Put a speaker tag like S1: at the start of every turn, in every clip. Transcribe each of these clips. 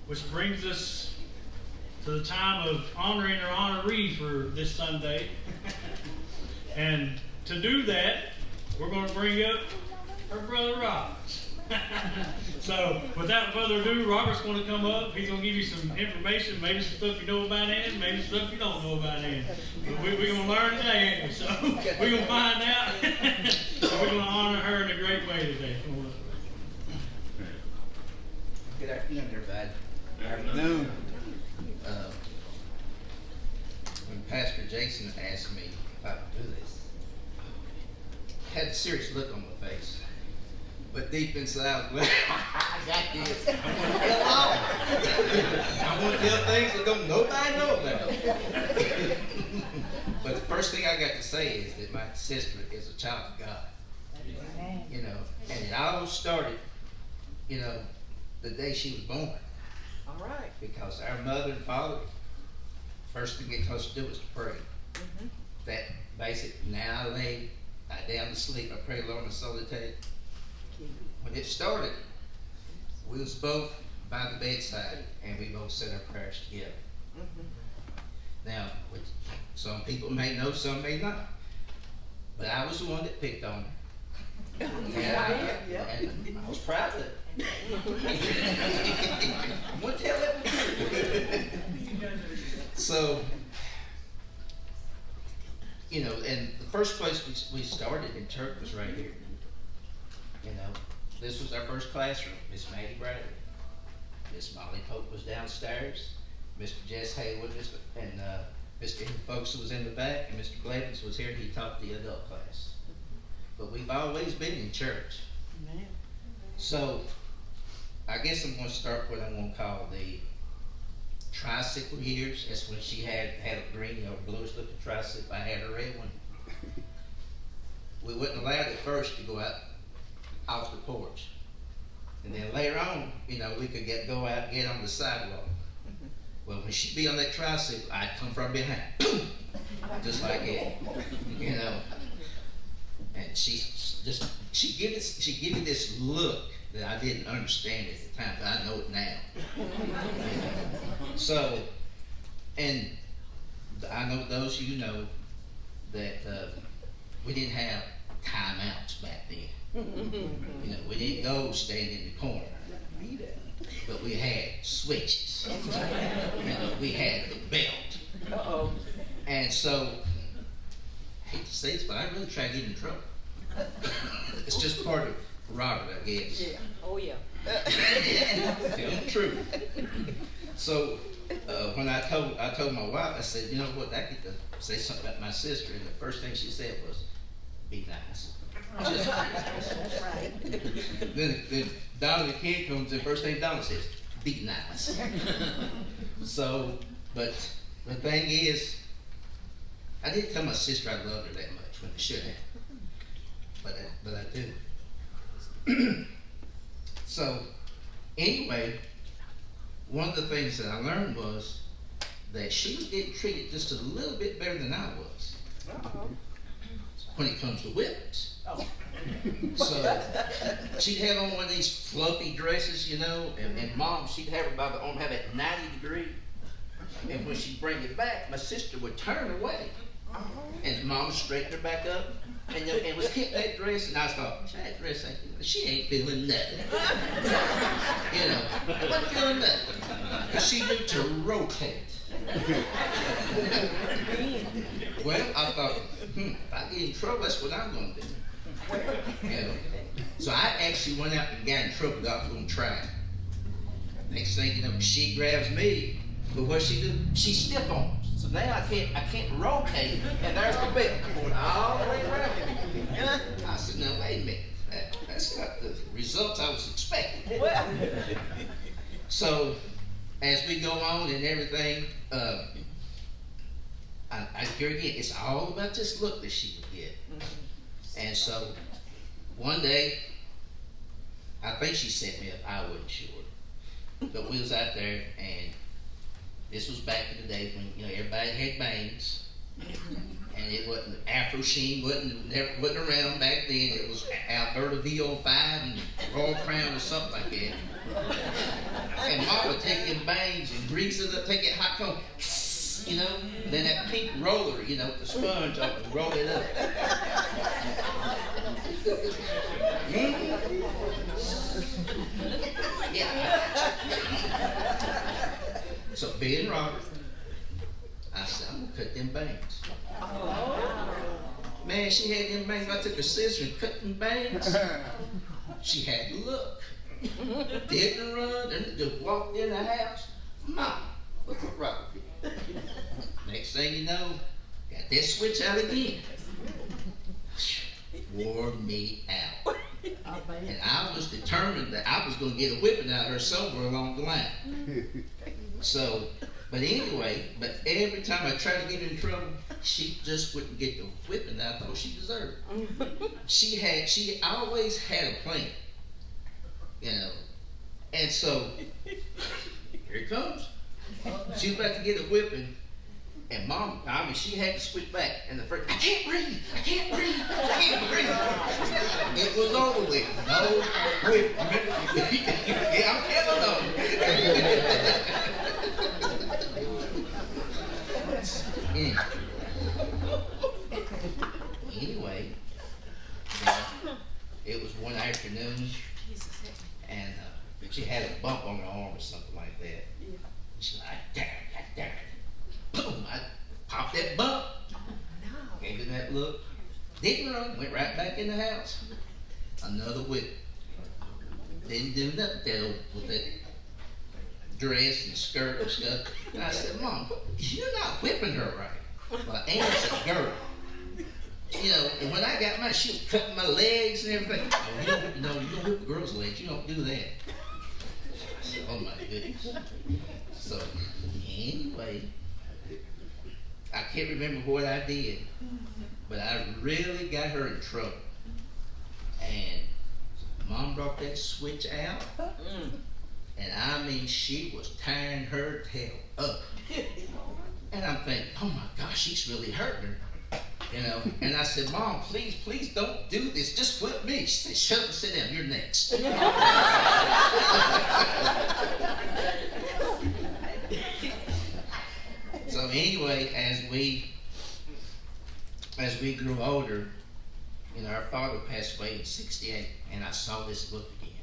S1: which brings us to the time of honoring our honoree for this Sunday. And to do that, we're going to bring up our brother Robert. So, without further ado, Robert's going to come up. He's going to give you some information, maybe some stuff you know about him, maybe some stuff you don't know about him. But we're going to learn today, ain't we? So, we're going to find out. So we're going to honor her in a great way today. Come on up.
S2: Good afternoon, everybody.
S3: Good afternoon.
S2: When Pastor Jason asked me if I would do this, I had a serious look on my face. But deep inside, well, I got this. I want to tell things that don't nobody know about. But the first thing I got to say is that my sister is a child of God. You know, and it all started, you know, the day she was born.
S4: All right.
S2: Because our mother and father, first thing they told us to do was to pray.
S4: Mm-hmm.
S2: That basic, now I lay down to sleep, I pray, Lord, my soul to take. When it started, we was both by the bedside, and we both said our prayers together.
S4: Mm-hmm.
S2: Now, some people may know, some may not. But I was the one that picked on her. And I was proud of it. I'm going to tell it. So, you know, and the first place we started in church was right here. You know, this was our first classroom. Miss Maddie Bradley. Miss Molly Pope was downstairs. Mr. Jess Haywood, Mr. Folks was in the back, and Mr. Blevins was here. He taught the adult class. But we've always been in church.
S4: Amen.
S2: So, I guess I'm going to start with what I'm going to call the tricycle years. That's when she had a green or bluish looking tricycle. I had a red one. We wasn't allowed at first to go out off the porch. And then later on, you know, we could go out and get on the sidewalk. Well, when she'd be on that tricycle, I'd come from behind, just like that, you know. And she give me this look that I didn't understand at the time, but I know it now. So, and I know those of you know that we didn't have timeouts back then. You know, we didn't go stand in the corner, but we had switches. You know, we had the belt. And so, I hate to say this, but I really try to get in trouble. It's just part of Robert, I guess.
S4: Yeah. Oh, yeah.
S2: Tell the truth. So, when I told my wife, I said, you know what, I get to say something about my sister, and the first thing she said was, be nice. Just,
S4: That's right.
S2: then Donna the kid comes in, first thing Donna says, be nice. So, but the thing is, I didn't tell my sister I loved her that much when I should have, but I do. So, anyway, one of the things that I learned was that she was getting treated just a little bit better than I was when it comes to whippings.
S4: Oh.
S2: So she'd have on one of these fluffy dresses, you know, and Mom, she'd have her by the arm, have it 90 degrees. And when she'd bring it back, my sister would turn away. And Mom would straighten her back up and was hitting that dress. And I thought, that dress she ain't feeling nothing. You know, I wasn't feeling nothing. Because she knew to rotate. Well, I thought, if I get in trouble, that's what I'm going to do. You know? So I actually went out and got in trouble that I was going to try it. Next thing you know, she grabs me, but what she do? She stiff arms. So now I can't rotate, and there's the belt going all the way around. I said, no, wait a minute. That's not the results I was expecting. So as we go on and everything, here again, it's all about this look that she would get. And so one day, I think she set me up, I wasn't sure. But we was out there, and this was back in the day when, you know, everybody had bangs. And it wasn't, Afro Sheen wasn't around back then. It was Alberta VO5 and Royal Crown or something like that. And Mom would take them bangs and grease it up, take that hot comb, you know, and then that pink roller, you know, with the sponge on it, roll it up. Yeah. So being Robert, I said, I'm gonna cut them bangs. Man, she had them bangs. I took a scissor and cut them bangs. She had to look. Didn't run, and just walked in the house. Mom, look what Robert did. Next thing you know, got that switch out again. Wore me out. And I was determined that I was going to get a whipping out of her somewhere along the line. So, but anyway, but every time I tried to get in trouble, she just wouldn't get the whipping that I thought she deserved. She always had a plan, you know. And so, here it comes. She was about to get a whipping, and Mom, I mean, she had to switch back. And the first, I can't breathe, I can't breathe, I can't breathe. It was over with. No whip. Yeah, I'm telling them. Anyway, it was one afternoon, and she had a bump on her arm or something like that. She's like, damn it. Boom, I popped that bump, gave her that look, didn't run, went right back in the house. Another whip. Didn't do nothing with that dress and skirt and stuff. And I said, Mom, you're not whipping her right. Well, Anne's a girl. You know, and when I got mine, she was cutting my legs and everything. Oh, you don't whip a girl's legs. You don't do that. I said, oh my goodness. So, anyway, I can't remember what I did, but I really got her in trouble. And Mom brought that switch out, and I mean, she was tearing her tail up. And I'm thinking, oh my gosh, she's really hurting her. You know, and I said, Mom, please don't do this. Just whip me. She said, shut up and sit down. You're next. So anyway, as we grew older, you know, our father passed away in '68, and I saw this look again.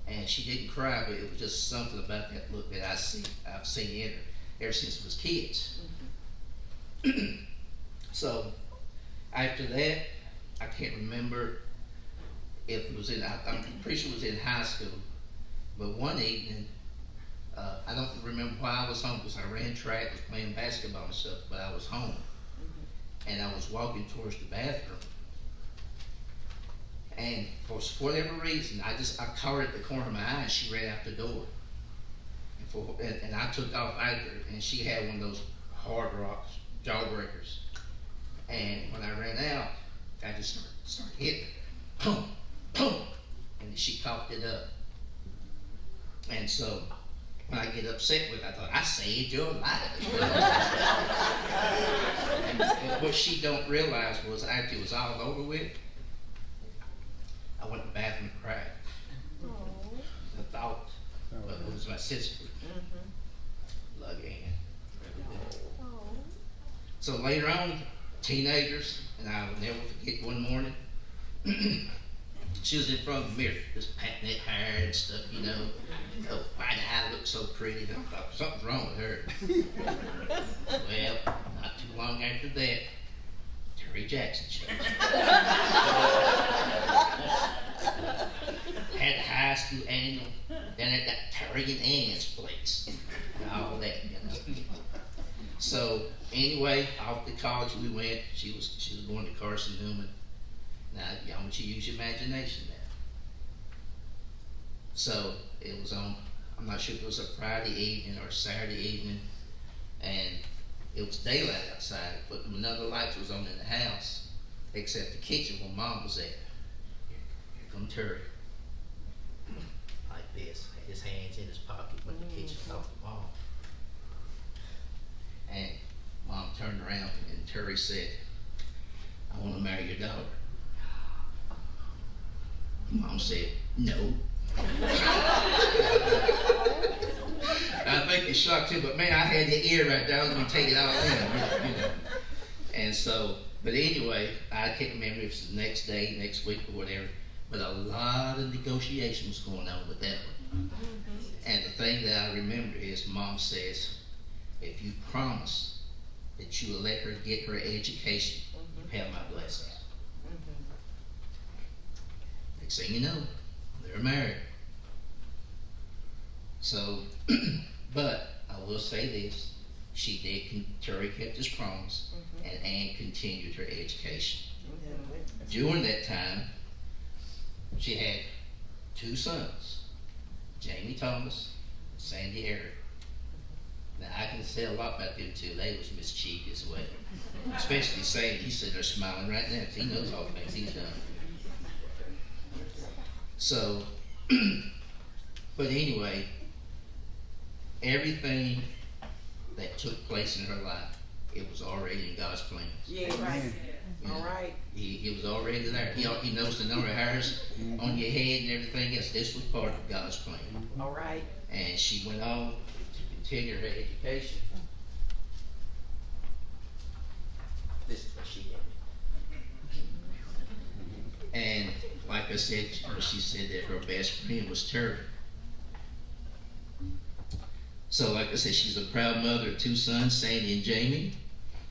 S2: And she didn't cry, but it was just something about that look that I've seen in her ever since we was kids. So after that, I can't remember if it was I'm pretty sure it was in high school, but one evening, I don't remember why I was home, because I ran track, was playing basketball and stuff, but I was home. And I was walking towards the bathroom. And for whatever reason, I caught her at the corner of my eye, and she ran out the door. And I took off after her, and she had one of those hard rocks, jawbreakers. And when I ran out, I just started hitting her. Boom, boom. And she coughed it up. And so when I get upset with her, I thought, I saved your life. And what she don't realize was after it was all over with, I went to the bathroom and cried. I thought, but it was my sister. Love you, Ann. So later on, teenagers, and I will never forget one morning, she was in front of the mirror, just patting that hair and stuff, you know. Oh, why the eye looked so pretty? And I thought, something's wrong with her. Well, not too long after that, Terry Jackson showed up. Had the high school annual, then I got Terry and Ann's place, and all that, you know. So anyway, off to college we went. She was going to Carson Newman. Now, y'all want you to use your imagination now. So it was on, I'm not sure if it was a Friday evening or a Saturday evening, and it was daylight outside, but none of the lights was on in the house, except the kitchen where Mom was at. Here come Terry. Like this, had his hands in his pocket when the kitchen off the wall. And Mom turned around and Terry said, I want to marry your daughter. Mom said, no. a shock too, but man, I had the ear right there. I was going to take it all in, you know. And so, but anyway, I can't remember if it's the next day, next week, or whatever. But a lot of negotiation was going on with that one. And the thing that I remember is Mom says, if you promise that you will let her get her education, you have my blessings. Next thing you know, they're married. So, but I will say this, Terry kept his promise, and Ann continued her education. During that time, she had 2 sons, Jamie Thomas and Sandy Eric. Now I can say a lot about them too. They was mischievous as well. Especially Sandy, he's sitting there smiling right now because he knows all the things he's done. So, but anyway, everything that took place in her life, it was already in God's plans.
S4: Yeah, right.
S2: You know,
S4: All right.
S2: It was already there. He knows the number of hairs on your head and everything else. This was part of God's plan.
S4: All right.
S2: And she went on to continue her education. This is what she did. And like I said, she said that her best friend was Terry. So like I said, she's a proud mother of 2 sons, Sandy and Jamie.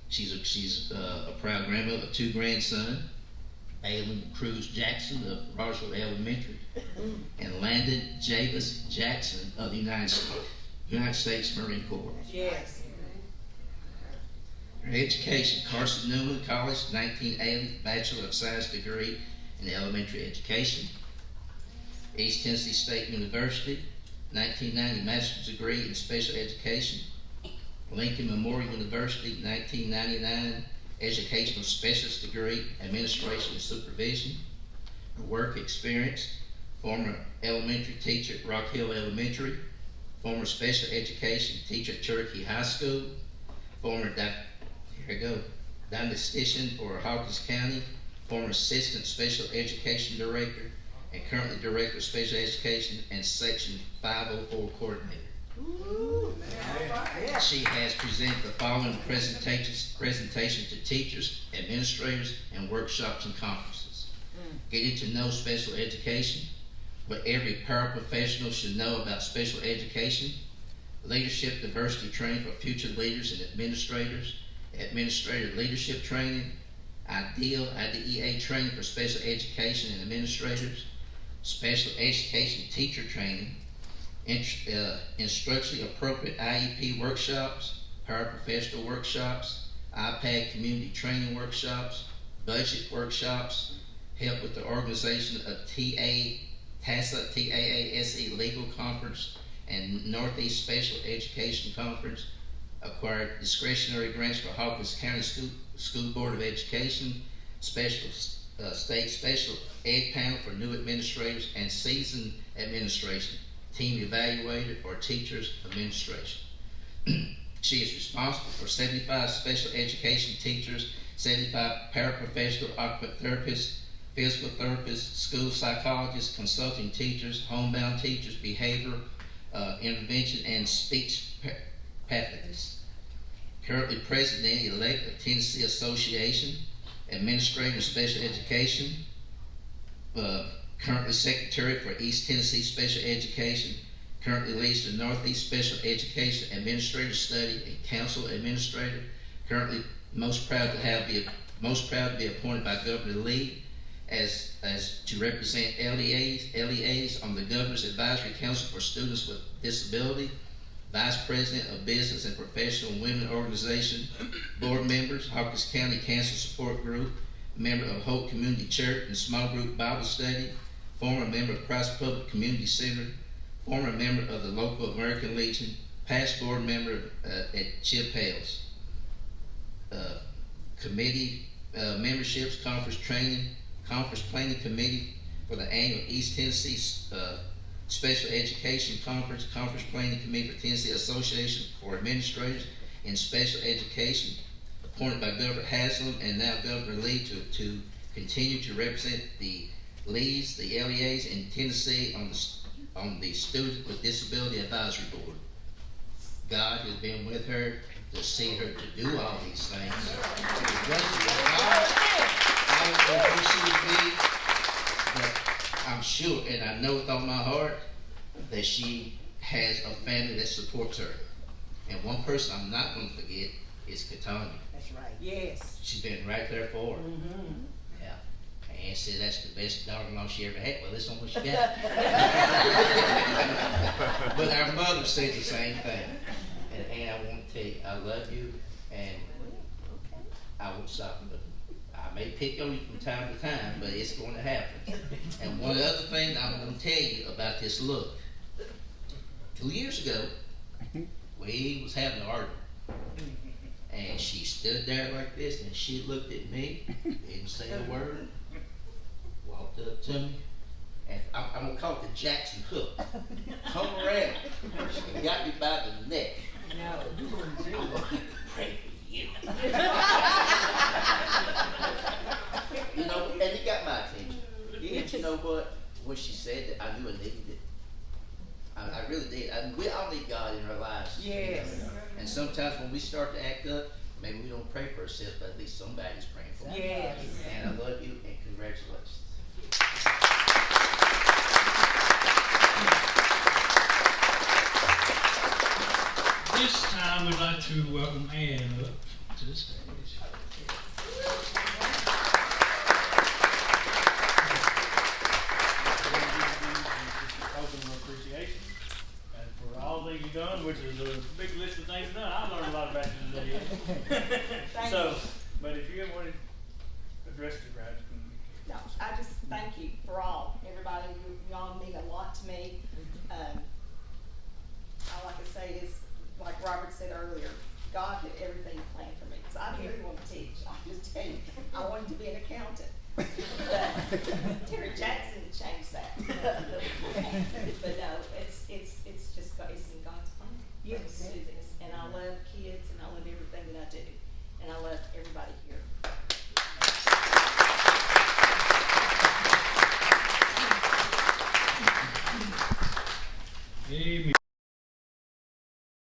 S2: She's a proud grandmother of 2 grandsons, Alan Cruz Jackson of Rogersville Elementary, and Landon Javis Jackson of the United States Marine Corps.
S4: Yes.
S2: Her education, Carson Newman College, 1980, Bachelor of Science degree in elementary education. East Tennessee State University, 1990, Master's degree in special education. Lincoln Memorial University, 1999, Educational Specialist degree, Administration and Supervision. Her work experience, former elementary teacher at Rock Hill Elementary, former special education teacher at Cherokee High School, former diagnostician for Hawkins County, former assistant special education director, and currently director of special education and section 504 coordinator.
S4: Ooh, yeah.
S2: She has presented the following presentation to teachers, administrators, and workshops and conferences. Getting to know special education, what every paraprofessional should know about special education, leadership diversity training for future leaders and administrators, administrator leadership training, IDEA training for special education and administrators, special education teacher training, instructionally appropriate IEP workshops, paraprofessional workshops, iPad community training workshops, budget workshops, help with the organization of TASA, TAASE Legal Conference, and Northeast Special Education Conference, acquired discretionary grants for Hawkins County School Board of Education, state special ed panel for new administrators and seasoned administration, team evaluator, or teachers administration. She is responsible for 75 special education teachers, 75 paraprofessional occupational therapists, physical therapists, school psychologists, consulting teachers, homebound teachers, behavior intervention, and speech pathologists. Currently president-elect of Tennessee Association, administrator of special education, currently secretary for East Tennessee Special Education, currently leads the Northeast Special Education Administrative Study and Council Administrator, currently most proud to be appointed by Governor Lee as to represent LEAs on the Governor's Advisory Council for Students with Disability, Vice President of Business and Professional Women Organization, board members, Hawkins County Cancer Support Group, member of Hope Community Church and Small Group Bible Study, former member of Christ Public Community Center, former member of the local American Legion, past board member at Chip Hales. Committee memberships, conference planning committee for the annual East Tennessee Special Education Conference Planning Committee for Tennessee Association for Administrators in Special Education, appointed by Governor Haslam and now Governor Lee to continue to represent the LEAs, the LEAs in Tennessee on the Student with Disability Advisory Board. God has been with her to see her to do all these things. If it wasn't for God, I don't know where she would be, but I'm sure, and I know with all my heart, that she has a family that supports her. And one person I'm not going to forget is Katanya.
S4: That's right. Yes.
S2: She's been right there for her.
S4: Mm-hmm.
S2: Yeah. And Ann said that's the best daughter-in-law she ever had. Well, that's not what she got. But our mother said the same thing. And Ann, I want to tell you, I love you, and I won't stop. I may pick on you from time to time, but it's going to happen. And one other thing I'm going to tell you about this look. 2 years ago, we was having an argument. And she stood there like this, and she looked at me, didn't say a word, walked up to me, and I'm going to call it the Jackson hook. Come around. She got me by the neck.
S4: No, you wouldn't do
S2: I'm
S4: it.
S2: going to pray for you. You know, and it got my attention. But you know what? When she said that, I knew I needed it. I really did. We all need God in our lives.
S4: Yes.
S2: And sometimes when we start to act up, maybe we don't pray for ourselves, but at least somebody's praying for us.
S4: Yes.
S2: And I love you and congratulations.
S1: This time we'd like to welcome Ann up to the stage. Token of appreciation and for all that you've done, which is a big list of things done. I learned a lot about you today. So, but if you ever want to address the crowd, you can.
S3: No, I just thank you for everybody. Y'all mean a lot to me. All I can say is, like Robert said earlier, God had everything planned for me. Because I didn't want to teach. I'll just tell you, I wanted to be an accountant. But Terry Jackson changed that. But no, it's just it's in God's plan.
S4: Yes.
S3: To do this, and I love kids, and I love everything that I do, and I love everybody here.
S1: Amen.